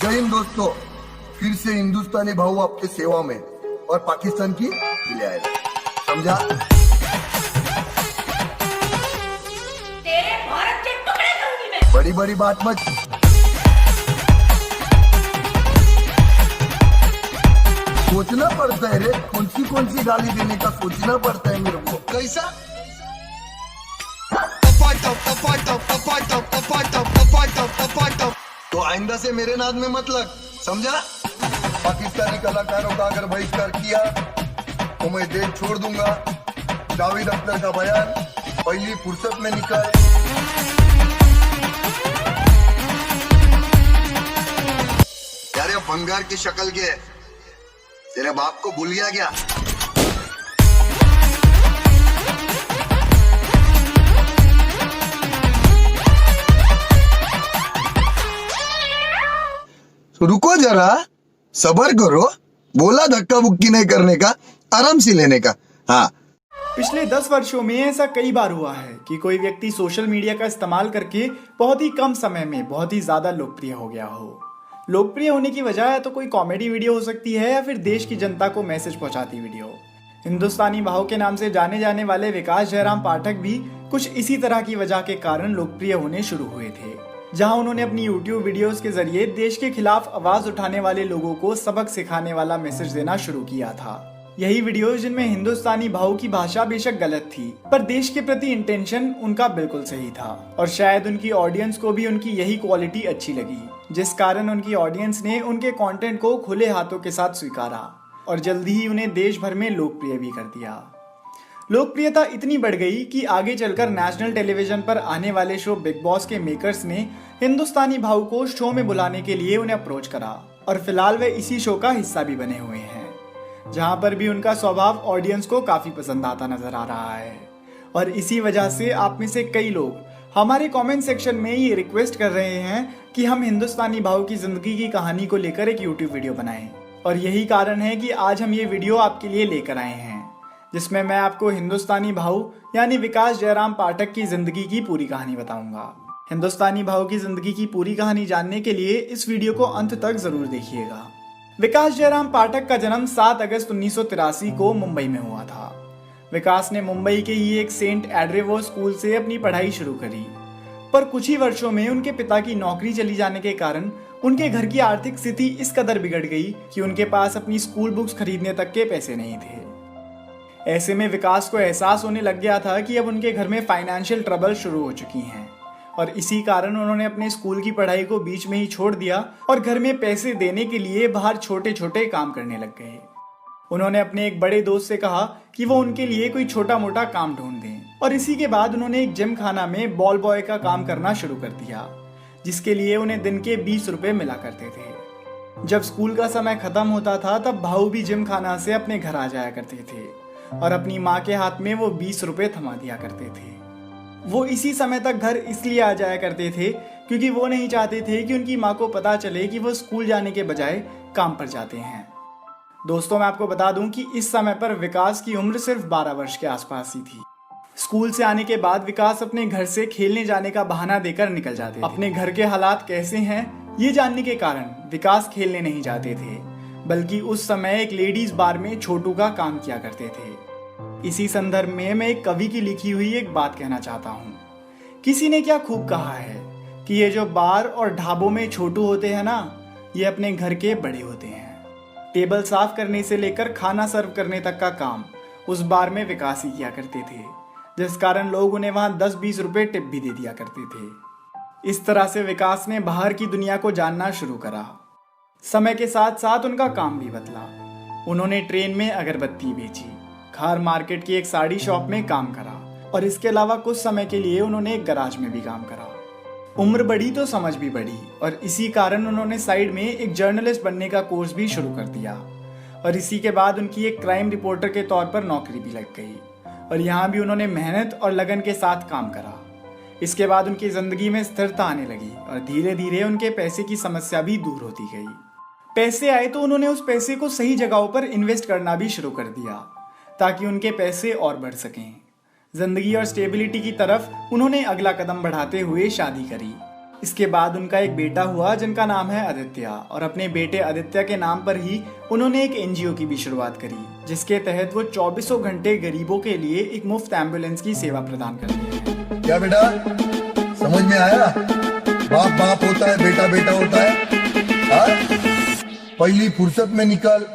जय हिंद दोस्तों, फिर से हिंदुस्तानी भाऊ आपके सेवा में और पाकिस्तान की ले आएगा, समझा? तेरे भारत के टुकड़े करूंगी मैं। बड़ी बड़ी बात मत, सोचना पड़ता है रे, कौन सी गाली देने का सोचना पड़ता है मेरे को। कैसा तो आइंदा से मेरे नाद में मत लग, समझा? पाकिस्तानी कलाकारों का अगर बहिष्कार किया तो मैं देश छोड़ दूंगा। जावेद अख्तर का बयान, पहली फुर्सत में निकल। यार ये बंगार की शक्ल के तेरे बाप को भूल गया क्या? रुको जरा, सबर करो, बोला धक्का बुक्की नहीं करने का, आराम से लेने का। हाँ, पिछले 10 वर्षों में ऐसा कई बार हुआ है कि कोई व्यक्ति सोशल मीडिया का इस्तेमाल करके बहुत ही कम समय में बहुत ही ज्यादा लोकप्रिय हो गया हो। लोकप्रिय होने की वजह या तो कोई कॉमेडी वीडियो हो सकती है या फिर देश की जनता को मैसेज पहुंचाती वीडियो। हिंदुस्तानी भाव के नाम से जाने जाने वाले विकास जयराम पाठक भी कुछ इसी तरह की वजह के कारण लोकप्रिय होने शुरू हुए थे, जहां उन्होंने अपनी YouTube वीडियोस के जरिए देश के खिलाफ आवाज उठाने वाले लोगों को सबक सिखाने वाला मैसेज देना शुरू किया था। यही वीडियोस जिनमें हिंदुस्तानी भाव की भाषा बेशक गलत थी, पर देश के प्रति इंटेंशन उनका बिल्कुल सही था और शायद उनकी ऑडियंस को भी उनकी यही क्वालिटी अच्छी लगी, जिस कारण उनकी ऑडियंस ने उनके कंटेंट को खुले हाथों के साथ स्वीकारा और जल्दी ही उन्हें देश भर में लोकप्रिय भी कर दिया। लोकप्रियता इतनी बढ़ गई कि आगे चलकर नेशनल टेलीविजन पर आने वाले शो बिग बॉस के मेकर्स ने हिंदुस्तानी भाव को शो में बुलाने के लिए उन्हें अप्रोच करा और फिलहाल वे इसी शो का हिस्सा भी बने हुए हैं, जहां पर भी उनका स्वभाव ऑडियंस को काफी पसंद आता नजर आ रहा है। और इसी वजह से आप में से कई लोग हमारे कमेंट सेक्शन में ये रिक्वेस्ट कर रहे हैं कि हम हिंदुस्तानी भाव की जिंदगी की कहानी को लेकर एक यूट्यूब वीडियो बनाएं, और यही कारण है कि आज हम ये वीडियो आपके लिए लेकर आए हैं, जिसमें मैं आपको हिंदुस्तानी भाव यानी विकास जयराम पाठक की जिंदगी की पूरी कहानी बताऊंगा। हिंदुस्तानी भाव की जिंदगी की पूरी कहानी जानने के लिए इस वीडियो को अंत तक जरूर देखिएगा। विकास जयराम पाठक का जन्म 7 अगस्त 1983 को मुंबई में हुआ था। विकास ने मुंबई के ही एक सेंट एड्रेवो स्कूल से अपनी पढ़ाई शुरू करी, पर कुछ ही वर्षों में उनके पिता की नौकरी चली जाने के कारण उनके घर की आर्थिक स्थिति इस कदर बिगड़ गई कि उनके पास अपनी स्कूल बुक्स खरीदने तक के पैसे नहीं थे। ऐसे में विकास को एहसास होने लग गया था कि अब उनके घर में फाइनेंशियल ट्रबल शुरू हो चुकी हैं, और इसी कारण उन्होंने अपने स्कूल की पढ़ाई को बीच में ही छोड़ दिया और घर में पैसे देने के लिए बाहर छोटे छोटे काम करने लग गए। उन्होंने अपने एक बड़े दोस्त से कहा कि वो उनके लिए कोई छोटा मोटा काम ढूंढ दें, और इसी के बाद उन्होंने एक जिम खाना में बॉल बॉय का काम करना शुरू कर दिया, जिसके लिए उन्हें दिन के 20 रुपए मिला करते थे। जब स्कूल का समय खत्म होता था तब भाऊ भी जिम खाना से अपने घर आ जाया करते थे और अपनी माँ के हाथ में वो 20 रुपए थमा दिया करते थे। वो इसी समय तक घर इसलिए आ जाया करते थे क्योंकि वो नहीं चाहते थे कि उनकी माँ को पता चले कि वो स्कूल जाने के बजाय काम पर जाते हैं। दोस्तों, मैं आपको बता दूं कि इस समय पर विकास की उम्र सिर्फ 12 वर्ष के आसपास ही थी। स्कूल से आने के बाद विकास अपने घर से खेलने जाने का बहाना देकर निकल जाते थे। अपने घर के हालात कैसे हैं ये जानने के कारण विकास खेलने नहीं जाते थे, बल्कि उस समय एक लेडीज बार में छोटू का काम किया करते थे। इसी संदर्भ में मैं एक कवि की लिखी हुई एक बात कहना चाहता हूँ। किसी ने क्या खूब कहा है कि ये जो बार और ढाबों में छोटू होते हैं ना, ये अपने घर के बड़े होते हैं। टेबल साफ करने से लेकर खाना सर्व करने तक का काम उस बार में विकास ही किया करते थे, जिस कारण लोग उन्हें वहां 10-20 रुपए टिप भी दे दिया करते थे। इस तरह से विकास ने बाहर की दुनिया को जानना शुरू करा। समय के साथ साथ उनका काम भी बदला। उन्होंने ट्रेन में अगरबत्ती बेची, खार मार्केट की एक साड़ी शॉप में काम करा, और इसके अलावा कुछ समय के लिए उन्होंने एक गराज में भी काम करा। उम्र बढ़ी तो समझ भी बढ़ी, और इसी कारण उन्होंने साइड में एक जर्नलिस्ट बनने का कोर्स भी शुरू कर दिया, और इसी के बाद उनकी एक क्राइम रिपोर्टर के तौर पर नौकरी भी लग गई, और यहाँ भी उन्होंने मेहनत और लगन के साथ काम करा। इसके बाद उनकी जिंदगी में स्थिरता आने लगी और धीरे धीरे उनके पैसे की समस्या भी दूर होती गई। पैसे आए तो उन्होंने उस पैसे को सही जगहों पर इन्वेस्ट करना भी शुरू कर दिया ताकि उनके पैसे और बढ़ सकें। जिंदगी और स्टेबिलिटी की तरफ उन्होंने अगला कदम बढ़ाते हुए शादी करी। इसके बाद उनका एक बेटा हुआ जिनका नाम है आदित्य, और अपने बेटे आदित्य के नाम पर ही उन्होंने एक एनजीओ की भी शुरुआत करी, जिसके तहत वो 24 घंटे गरीबों के लिए एक मुफ्त एम्बुलेंस की सेवा प्रदान करते हैं। क्या बेटा समझ में आया? बाप बाप होता है, बेटा बेटा होता है। हाँ? पहली फुर्सत में निकल